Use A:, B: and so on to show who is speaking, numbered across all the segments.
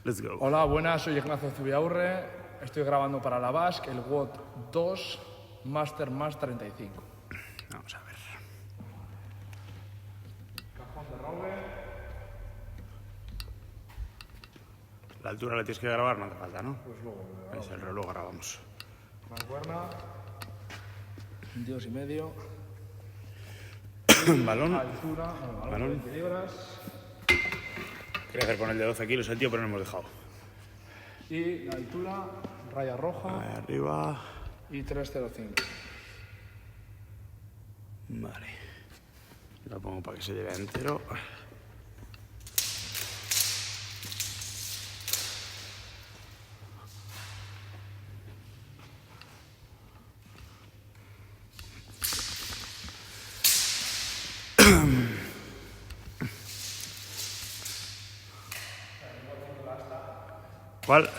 A: Let's go.
B: Hola, buenas, soy Ignacio Zubiaurre. Estoy grabando para la Basque el WOD 2 Master más 35.
A: Vamos a ver.
B: Cajón de roble.
A: La altura la tienes que grabar, no hace falta, ¿no?
B: Pues luego,
A: Es el reloj, grabamos.
B: mancuerna. 22,5.
A: Balón.
B: Altura.
A: Balón.
B: 20 libras.
A: Quería hacer con el de 12 kilos el tío, pero no hemos dejado.
B: Y la altura, raya roja.
A: Ahí arriba.
B: Y 305.
A: Vale. Lo pongo para que se lleve entero. ¿Cuál?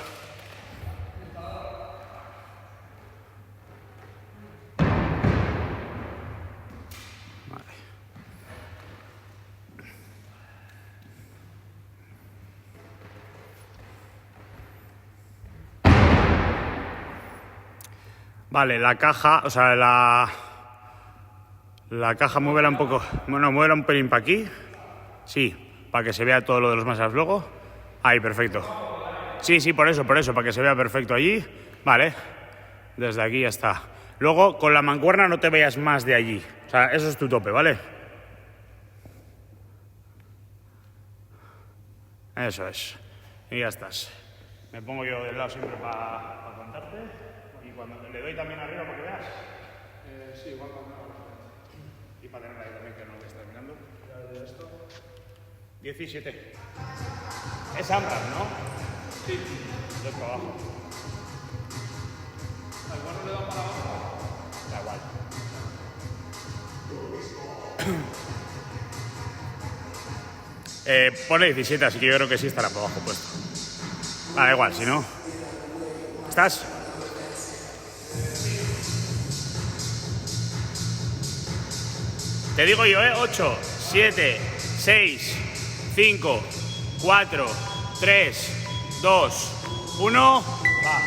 A: Vale. Vale, la caja, o sea, la caja muévela un poco, bueno, muévela un pelín para aquí. Sí, para que se vea todo lo de los masas luego. Ahí, perfecto. Sí, por eso, para que se vea perfecto allí. Vale, desde aquí ya está. Luego, con la mancuerna no te veas más de allí. O sea, eso es tu tope, ¿vale? Eso es. Y ya estás. Me pongo yo del lado siempre para contarte. Y cuando le doy también arriba para que veas.
B: Sí, igual con
A: Y para tenerla ahí también, que no lo está mirando.
B: de esto.
A: 17. Es AMRAP, ¿no?
B: Sí.
A: Dos para abajo.
B: Igual no le da para abajo.
A: Da igual. Pone 17, así que yo creo que sí estará por abajo puesto. Da igual, si no. ¿Estás? Te digo yo, 8, 7, 6, 5, 4, 3, 2, 1. Va.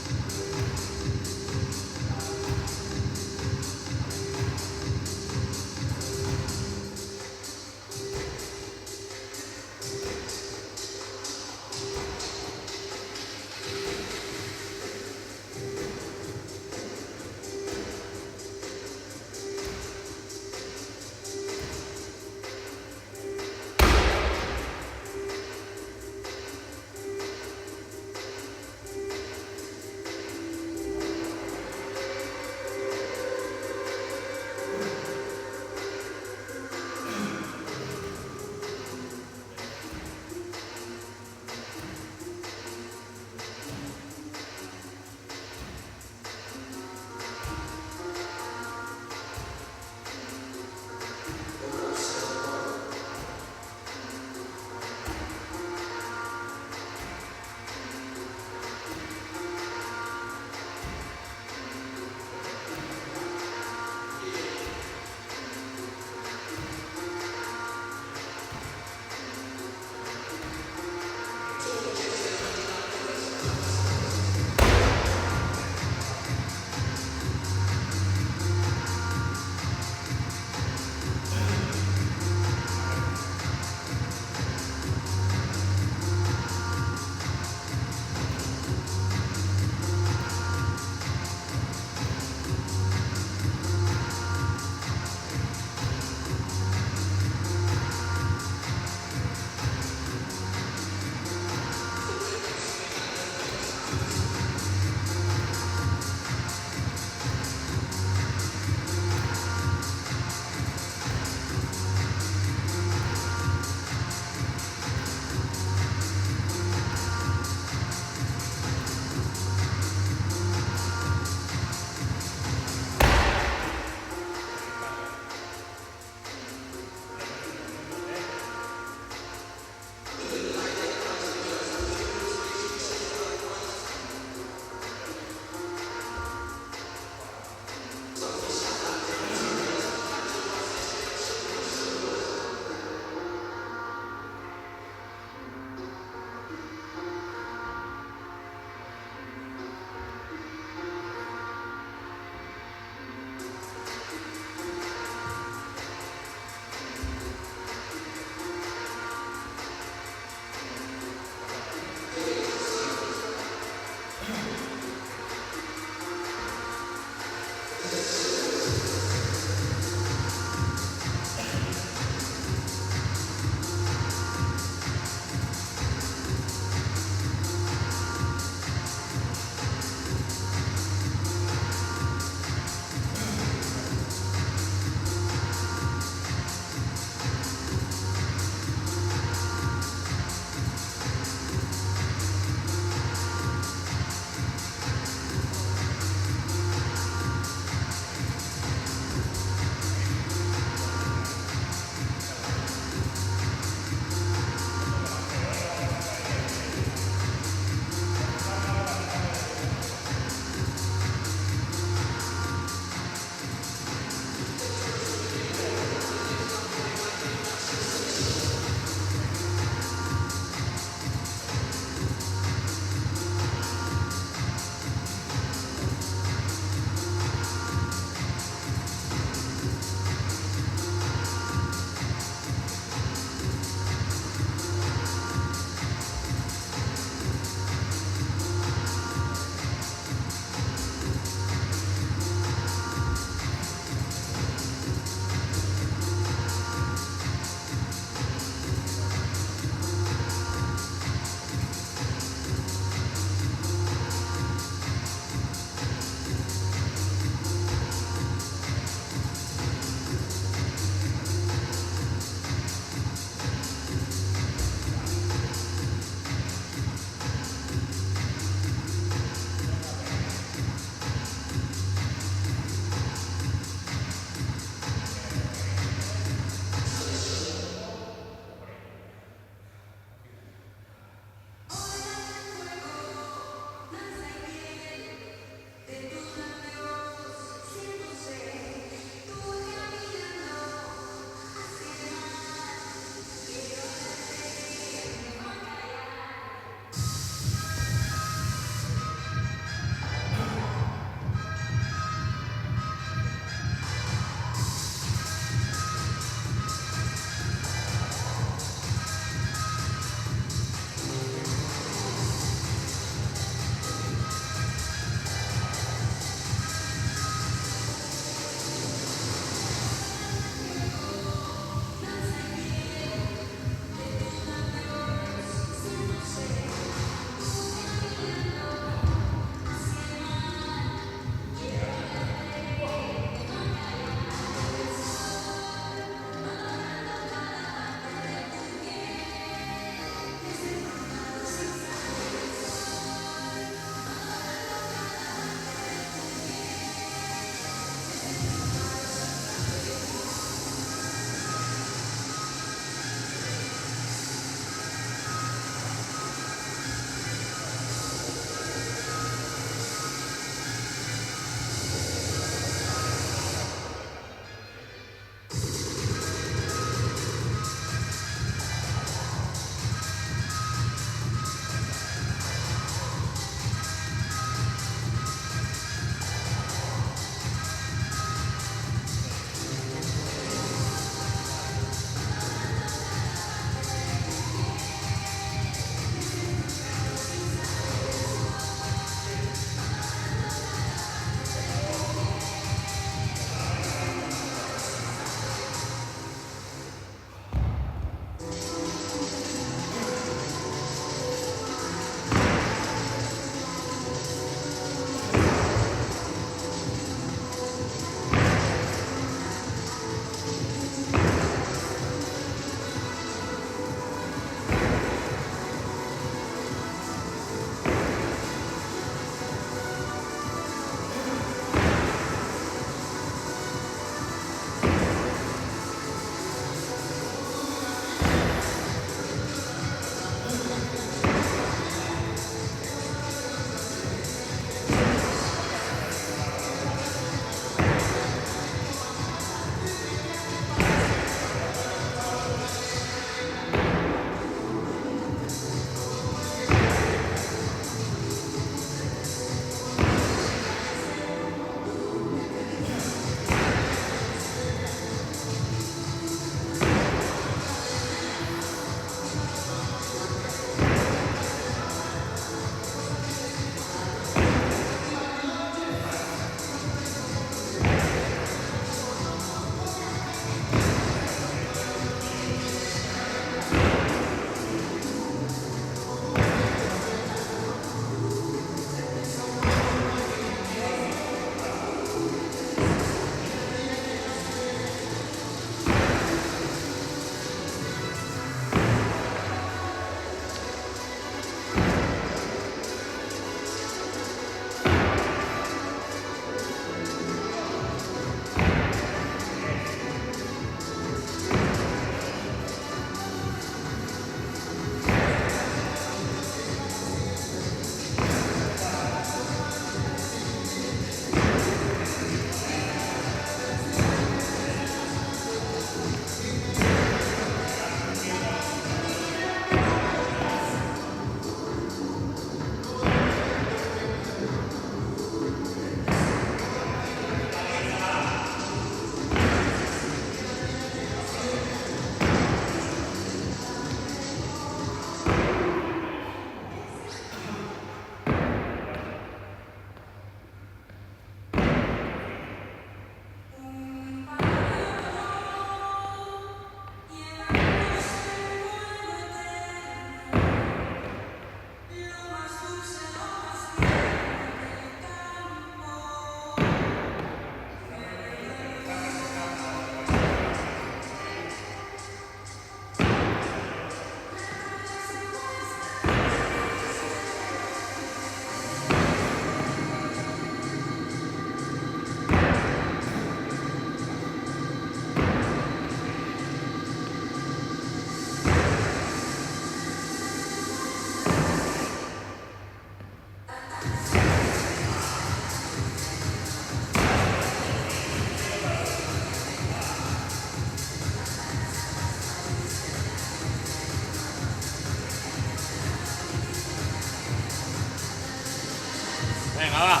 A: Venga, va.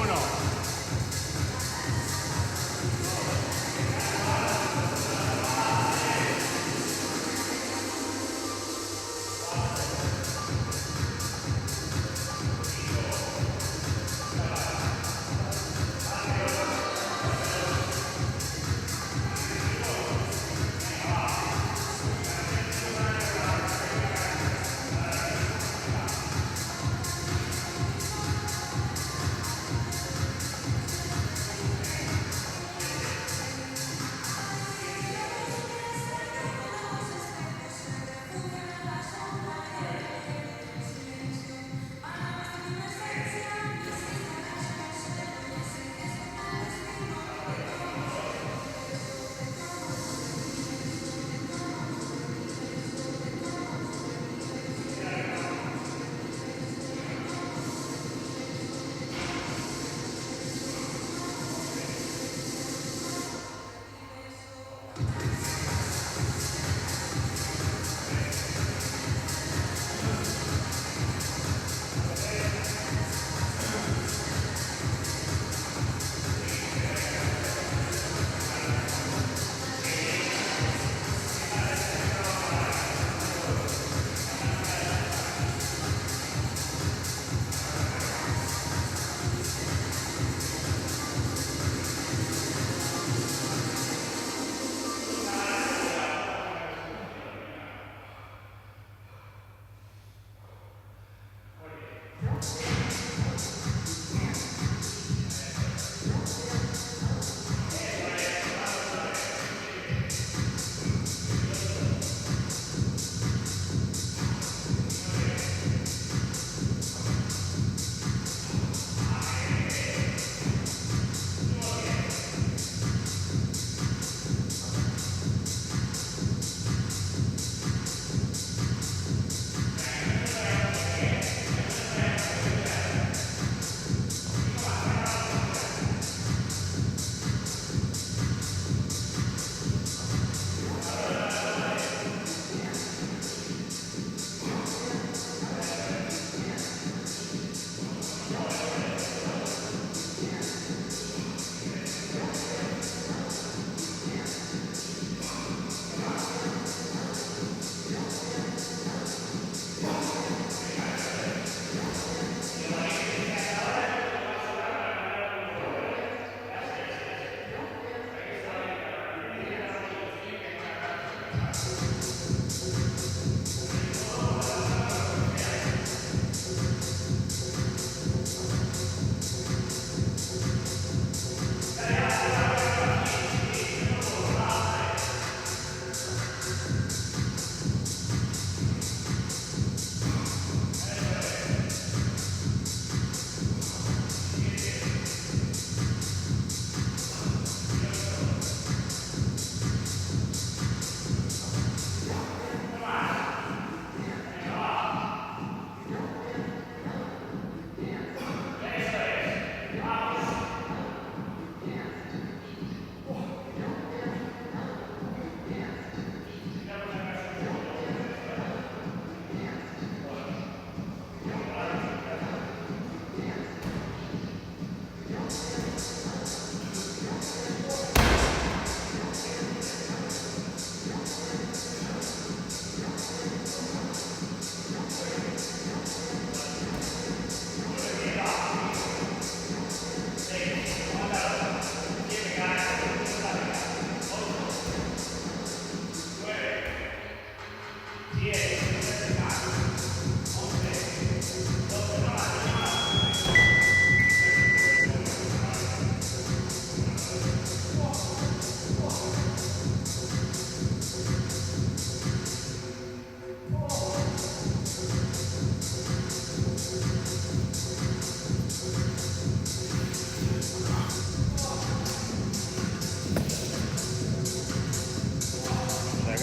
A: 1.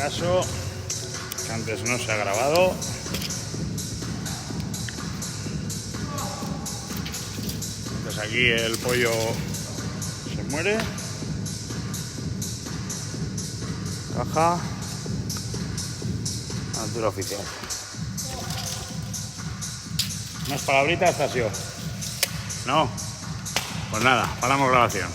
A: Caso que antes no se ha grabado. Pues aquí el pollo se muere. Caja. Altura oficial. Unas palabritas, Tasio. No. Pues nada, paramos grabación.